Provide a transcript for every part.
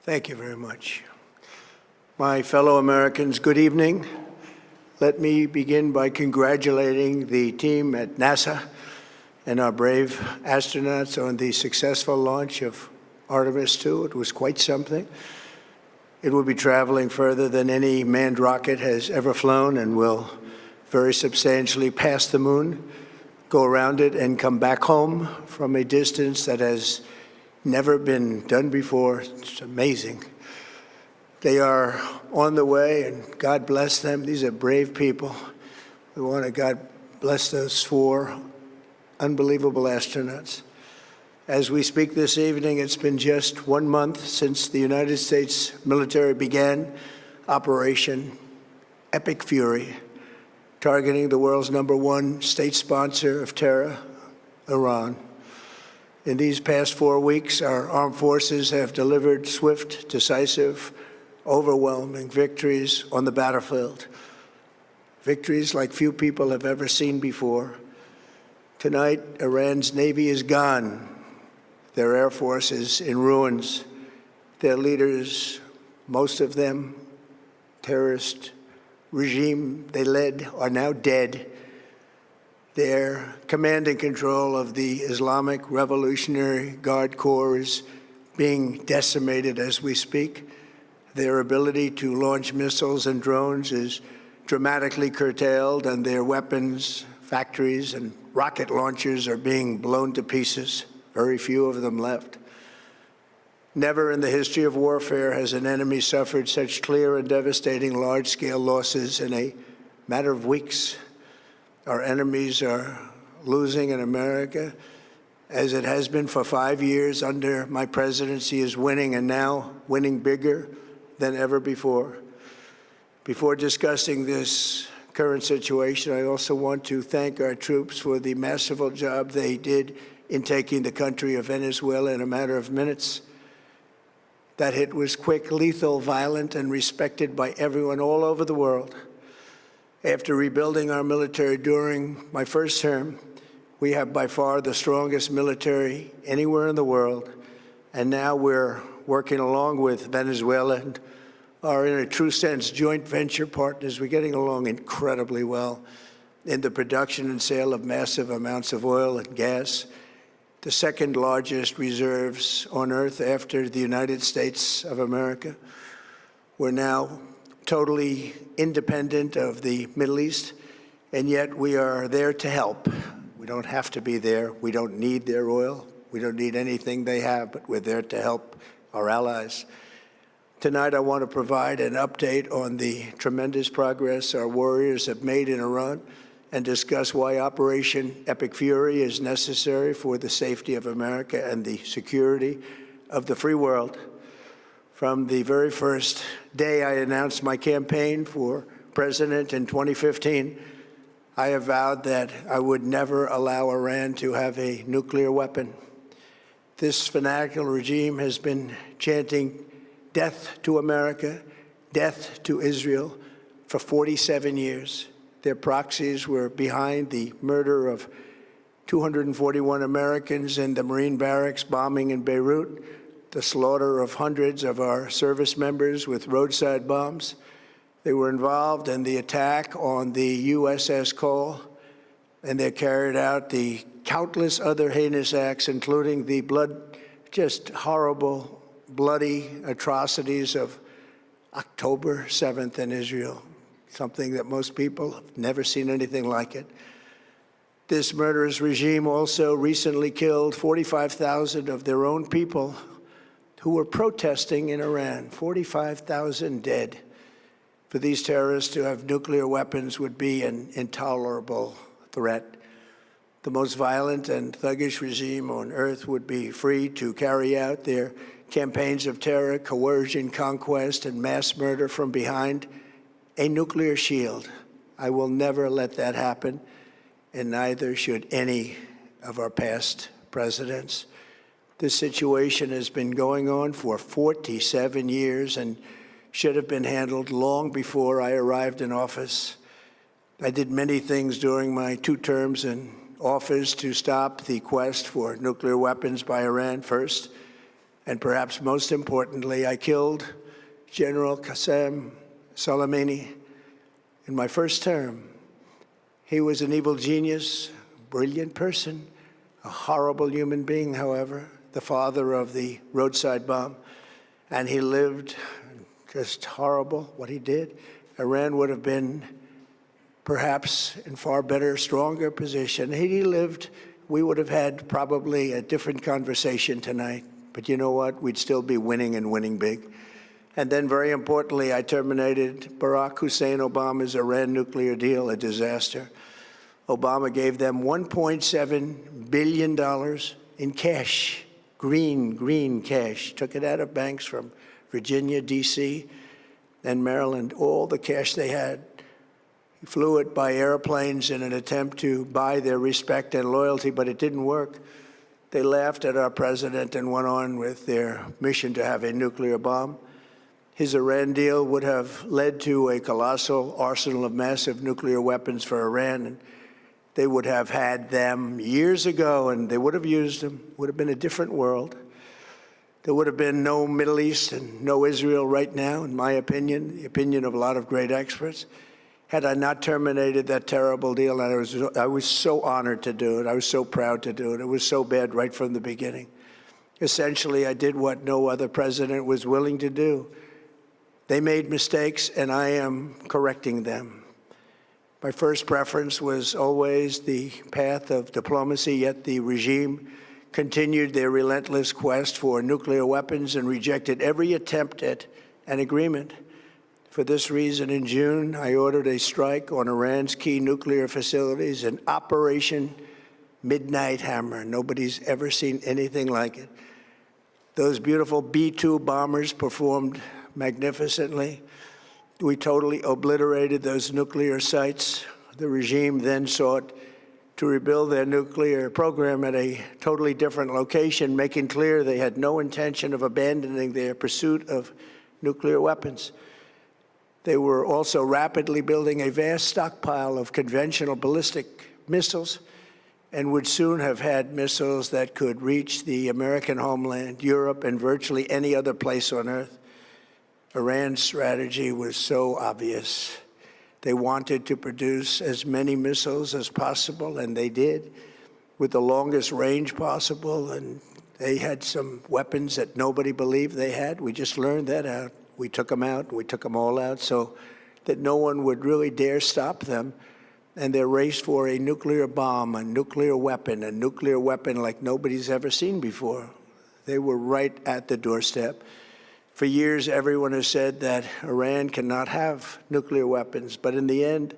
Thank you very much. My fellow Americans, good evening. Let me begin by congratulating the team at NASA and our brave astronauts on the successful launch of Artemis 2. It was quite something. It will be traveling further than any manned rocket has ever flown and will very substantially pass the moon, go around it, and come back home from a distance that has never been done before. It's amazing. They are on the way, and God bless them. These are brave people. We want to God bless those 4 unbelievable astronauts. As we speak this evening, it's been just 1 month since the United States military began Operation Epic Fury, targeting the world's #1 state sponsor of terror, Iran. In these past 4 weeks, our armed forces have delivered swift, decisive, overwhelming victories on the battlefield, victories like few people have ever seen before. Tonight, Iran's Navy is gone. Their Air Force is in ruins. Their leaders, most of them terrorist regime they led, are now dead. Their command and control of the Islamic Revolutionary Guard Corps is being decimated as we speak. Their ability to launch missiles and drones is dramatically curtailed, and their weapons, factories, and rocket launchers are being blown to pieces. Very few of them left. Never in the history of warfare has an enemy suffered such clear and devastating large-scale losses in a matter of weeks. Our enemies are losing in America, as it has been for 5 years under my presidency, is winning, and now winning bigger than ever before. Before discussing this current situation, I also want to thank our troops for the masterful job they did in taking the country of Venezuela in a matter of minutes. That hit was quick, lethal, violent, and respected by everyone all over the world. After rebuilding our military during my first term, we have by far the strongest military anywhere in the world. And now we're working along with Venezuela and are, in a true sense, joint venture partners. We're getting along incredibly well in the production and sale of massive amounts of oil and gas, the second largest reserves on Earth after the United States of America. We're now totally independent of the Middle East, and yet we are there to help. We don't have to be there. We don't need their oil. We don't need anything they have, but we're there to help our allies. Tonight, I want to provide an update on the tremendous progress our warriors have made in Iran and discuss why Operation Epic Fury is necessary for the safety of America and the security of the free world. From the very first day I announced my campaign for president in 2015, I have vowed that I would never allow Iran to have a nuclear weapon. This fanatical regime has been chanting death to America, death to Israel for 47 years. Their proxies were behind the murder of 241 Americans in the Marine barracks bombing in Beirut, the slaughter of hundreds of our service members with roadside bombs. They were involved in the attack on the USS Cole, and they carried out the countless other heinous acts, including the just horrible, bloody atrocities of October 7th in Israel, something that most people have never seen anything like it. This murderous regime also recently killed 45,000 of their own people who were protesting in Iran. 45,000 dead. For these terrorists to have nuclear weapons would be an intolerable threat. The most violent and thuggish regime on earth would be free to carry out their campaigns of terror, coercion, conquest, and mass murder from behind a nuclear shield. I will never let that happen, and neither should any of our past presidents. This situation has been going on for 47 years and should have been handled long before I arrived in office. I did many things during my 2 terms in office to stop the quest for nuclear weapons by Iran first, And perhaps most importantly, I killed General Qasem Soleimani in my first term. He was an evil genius, brilliant person, a horrible human being, however, the father of the roadside bomb. And he lived just horrible what he did. Iran would have been perhaps in far better, stronger position. Had he lived, we would have had probably a different conversation tonight. But you know what? We'd still be winning and winning big. And then, very importantly, I terminated Barack Hussein Obama's Iran nuclear deal, a disaster. Obama gave them $1.7 billion in cash, green cash. Took it out of banks from Virginia, D.C., and Maryland, all the cash they had. He flew it by airplanes in an attempt to buy their respect and loyalty, but it didn't work. They laughed at our president and went on with their mission to have a nuclear bomb. His Iran deal would have led to a colossal arsenal of massive nuclear weapons for Iran, and they would have had them years ago, and they would have used them. It would have been a different world. There would have been no Middle East and no Israel right now, in my opinion, the opinion of a lot of great experts, had I not terminated that terrible deal. And I was so honored to do it. I was so proud to do it. It was so bad right from the beginning. Essentially, I did what no other president was willing to do. They made mistakes, and I am correcting them. My first preference was always the path of diplomacy, yet the regime continued their relentless quest for nuclear weapons and rejected every attempt at an agreement. For this reason, in June, I ordered a strike on Iran's key nuclear facilities, an Operation Midnight Hammer. Nobody's ever seen anything like it. Those beautiful B-2 bombers performed magnificently. We totally obliterated those nuclear sites. The regime then sought to rebuild their nuclear program at a totally different location, making clear they had no intention of abandoning their pursuit of nuclear weapons. They were also rapidly building a vast stockpile of conventional ballistic missiles and would soon have had missiles that could reach the American homeland, Europe, and virtually any other place on Earth. Iran's strategy was so obvious. They wanted to produce as many missiles as possible, and they did, with the longest range possible. And they had some weapons that nobody believed they had. We just learned that out. We took them out. We took them all out so that no one would really dare stop them. And their race for a nuclear bomb, a nuclear weapon like nobody's ever seen before. They were right at the doorstep. For years, everyone has said that Iran cannot have nuclear weapons, but in the end,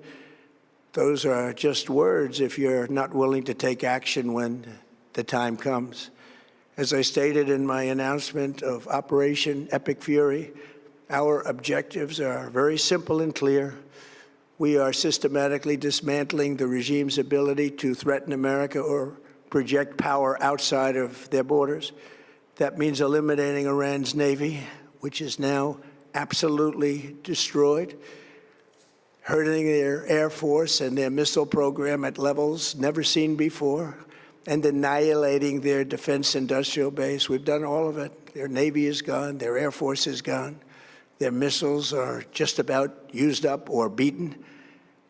those are just words if you're not willing to take action when the time comes. As I stated in my announcement of Operation Epic Fury, our objectives are very simple and clear. We are systematically dismantling the regime's ability to threaten America or project power outside of their borders. That means eliminating Iran's Navy, which is now absolutely destroyed, hurting their Air Force and their missile program at levels never seen before, and annihilating their defense industrial base. We've done all of it. Their Navy is gone. Their Air Force is gone. Their missiles are just about used up or beaten.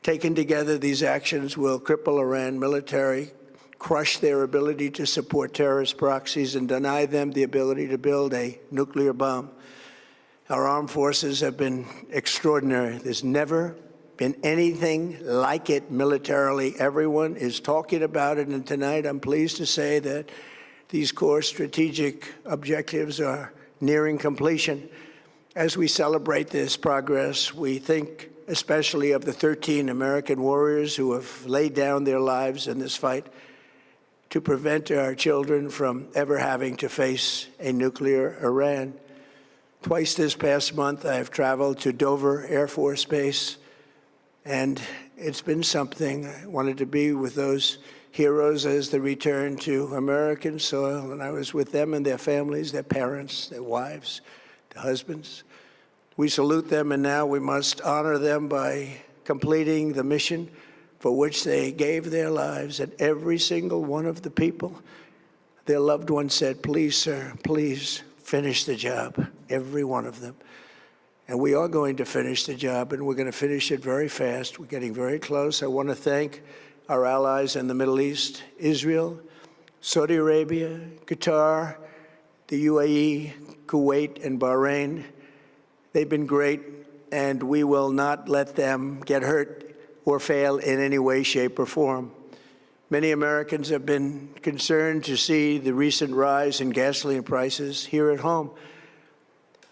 Taken together, these actions will cripple Iran military, crush their ability to support terrorist proxies, and deny them the ability to build a nuclear bomb. Our armed forces have been extraordinary. There's never been anything like it militarily. Everyone is talking about it, and tonight I'm pleased to say that these core strategic objectives are nearing completion. As we celebrate this progress, we think especially of the 13 American warriors who have laid down their lives in this fight to prevent our children from ever having to face a nuclear Iran. Twice this past month, I have traveled to Dover Air Force Base, and it's been something. I wanted to be with those heroes as they return to American soil, and I was with them and their families, their parents, their wives, their husbands. We salute them, and now we must honor them by completing the mission for which they gave their lives. And every single one of the people, their loved ones said, "Please, sir, please, finish the job, every one of them. And we are going to finish the job, and we're going to finish it very fast. We're getting very close. I want to thank our allies in the Middle East, Israel, Saudi Arabia, Qatar, the UAE, Kuwait, and Bahrain. They've been great, and we will not let them get hurt or fail in any way, shape, or form. Many Americans have been concerned to see the recent rise in gasoline prices here at home.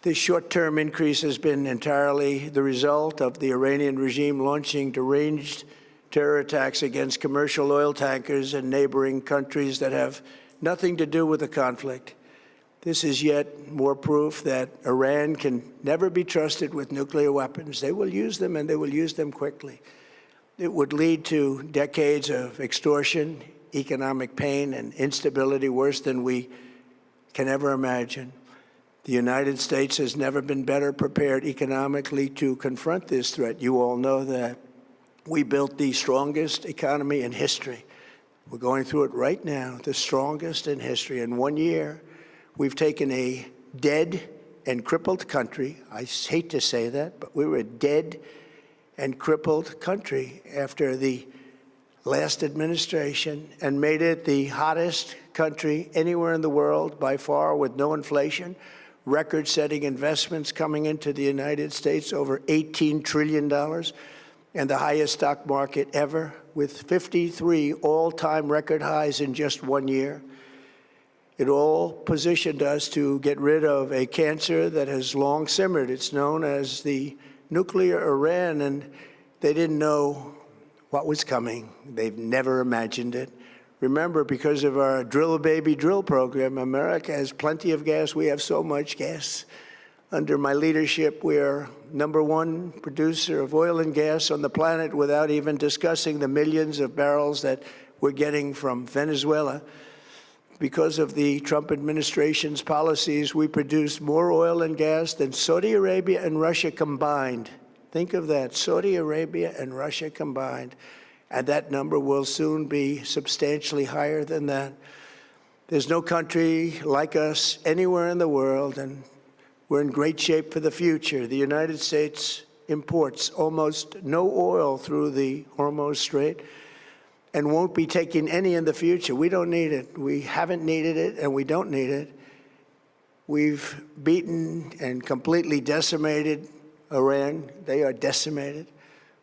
This short-term increase has been entirely the result of the Iranian regime launching deranged terror attacks against commercial oil tankers in neighboring countries that have nothing to do with the conflict. This is yet more proof that Iran can never be trusted with nuclear weapons. They will use them, and they will use them quickly. It would lead to decades of extortion, economic pain, and instability worse than we can ever imagine. The United States has never been better prepared economically to confront this threat. You all know that. We built the strongest economy in history. We're going through it right now, the strongest in history. In 1 year, we've taken a dead and crippled country. I hate to say that, but we were a dead and crippled country after the last administration and made it the hottest country anywhere in the world by far, with no inflation, record-setting investments coming into the United States, over $18 trillion, and the highest stock market ever, with 53 all-time record highs in just 1 year. It all positioned us to get rid of a cancer that has long simmered. It's known as the nuclear Iran, and they didn't know what was coming. They've never imagined it. Remember, because of our drill baby drill program, America has plenty of gas. We have so much gas. Under my leadership, we're #1 producer of oil and gas on the planet, without even discussing the millions of barrels that we're getting from Venezuela. Because of the Trump administration's policies, we produce more oil and gas than Saudi Arabia and Russia combined. Think of that, Saudi Arabia and Russia combined. And that number will soon be substantially higher than that. There's no country like us anywhere in the world, and we're in great shape for the future. The United States imports almost no oil through the Hormuz Strait and won't be taking any in the future. We don't need it. We haven't needed it, and we don't need it. We've beaten and completely decimated Iran. They are decimated,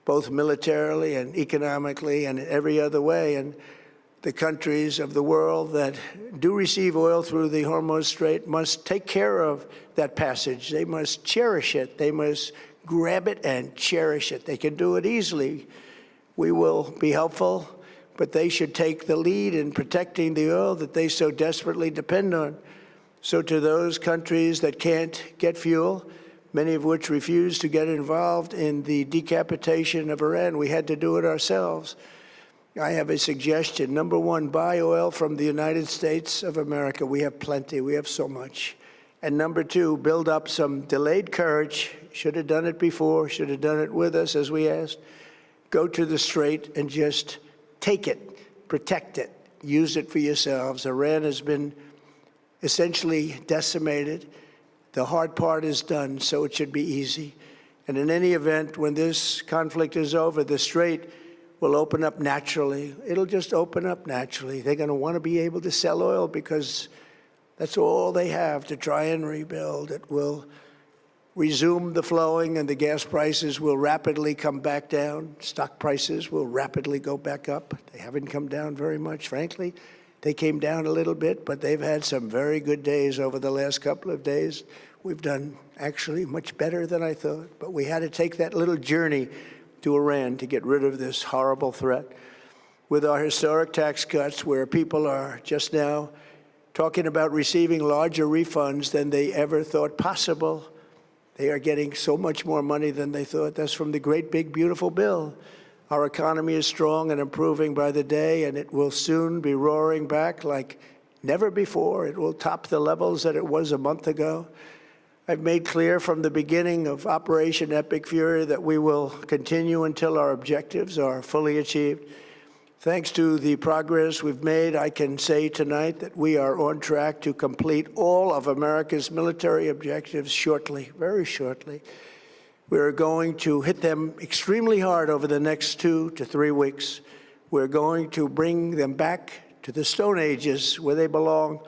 both militarily and economically and in every other way. And the countries of the world that do receive oil through the Hormuz Strait must take care of that passage. They must cherish it. They must grab it and cherish it. They can do it easily. We will be helpful, but they should take the lead in protecting the oil that they so desperately depend on. So to those countries that can't get fuel, many of which refuse to get involved in the decapitation of Iran, we had to do it ourselves. I have a suggestion. #1, buy oil from the United States of America. We have plenty. We have so much. And #2, build up some delayed courage. Should have done it before. Should have done it with us, as we asked. Go to the Strait and just take it, protect it, use it for yourselves. Iran has been essentially decimated. The hard part is done, so it should be easy. And in any event, when this conflict is over, the Strait will open up naturally. It'll just open up naturally. They're going to want to be able to sell oil because that's all they have to try and rebuild. It will resume the flowing, and the gas prices will rapidly come back down. Stock prices will rapidly go back up. They haven't come down very much, frankly. They came down a little bit, but they've had some very good days over the last couple of days. We've done actually much better than I thought, but we had to take that little journey to Iran to get rid of this horrible threat. With our historic tax cuts, where people are just now talking about receiving larger refunds than they ever thought possible, they are getting so much more money than they thought. That's from the great, big, beautiful bill. Our economy is strong and improving by the day, and it will soon be roaring back like never before. It will top the levels that it was a month ago. I've made clear from the beginning of Operation Epic Fury that we will continue until our objectives are fully achieved. Thanks to the progress we've made, I can say tonight that we are on track to complete all of America's military objectives shortly, very shortly. We're going to hit them extremely hard over the next 2 to 3 weeks. We're going to bring them back to the Stone Ages where they belong.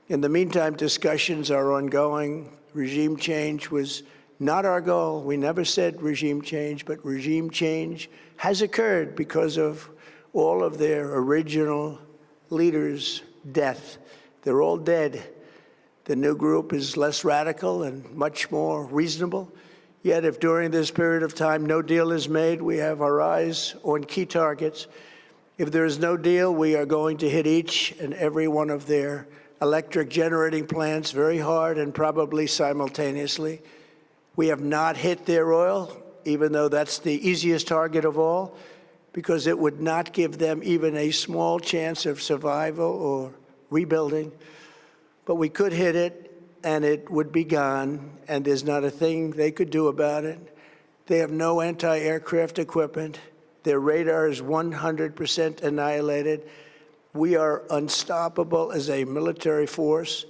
In the meantime, discussions are ongoing. Regime change was not our goal. We never said regime change, but regime change has occurred because of all of their original leaders' death. They're all dead. The new group is less radical and much more reasonable. Yet if during this period of time no deal is made, we have our eyes on key targets. If there is no deal, we are going to hit each and every one of their electric generating plants very hard and probably simultaneously. We have not hit their oil, even though that's the easiest target of all, because it would not give them even a small chance of survival or rebuilding. But we could hit it, and it would be gone, and there's not a thing they could do about it. They have no anti-aircraft equipment. Their radar is 100% annihilated. We are unstoppable as a military force.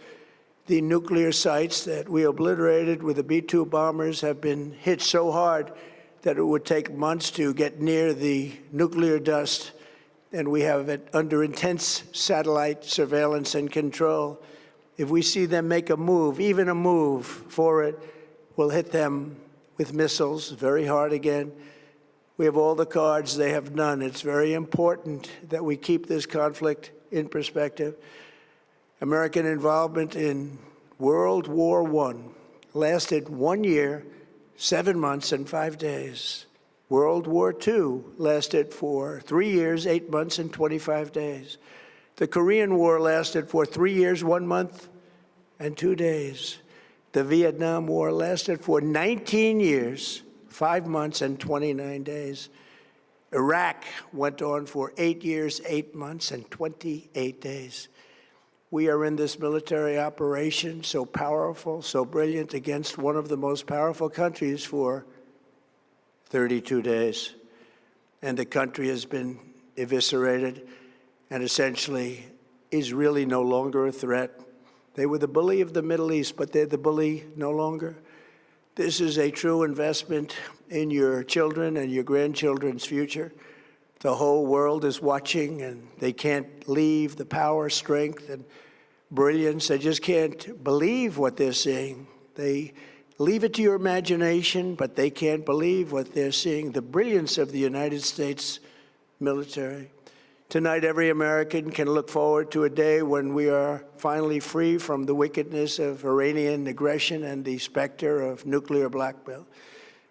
The nuclear sites that we obliterated with the B-2 bombers have been hit so hard that it would take months to get near the nuclear dust, and we have it under intense satellite surveillance and control. If we see them make a move, even a move for it, we'll hit them with missiles very hard again. We have all the cards, they have none. It's very important that we keep this conflict in perspective. American involvement in World War I lasted 1 year, 7 months, and 5 days. World War II lasted for 3 years, 8 months, and 25 days. The Korean War lasted for 3 years, 1 month, and 2 days. The Vietnam War lasted for 19 years, 5 months, and 29 days. Iraq went on for 8 years, 8 months, and 28 days. We are in this military operation so powerful, so brilliant, against one of the most powerful countries for 32 days. And the country has been eviscerated and essentially is really no longer a threat. They were the bully of the Middle East, but they're the bully no longer. This is a true investment in your children and your grandchildren's future. The whole world is watching, and they can't leave the power, strength, and brilliance. They just can't believe what they're seeing. They leave it to your imagination, but they can't believe what they're seeing, the brilliance of the United States military. Tonight, every American can look forward to a day when we are finally free from the wickedness of Iranian aggression and the specter of nuclear blackmail.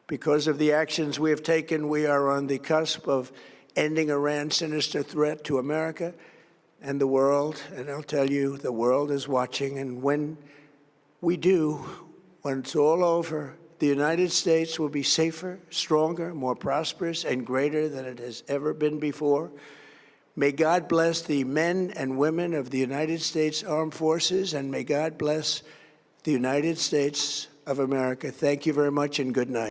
Because of the actions we have taken, we are on the cusp of ending Iran's sinister threat to America and the world. And I'll tell you, the world is watching. And when we do, when it's all over, the United States will be safer, stronger, more prosperous, and greater than it has ever been before. May God bless the men and women of the United States Armed Forces, and may God bless the United States of America. Thank you very much, and good night.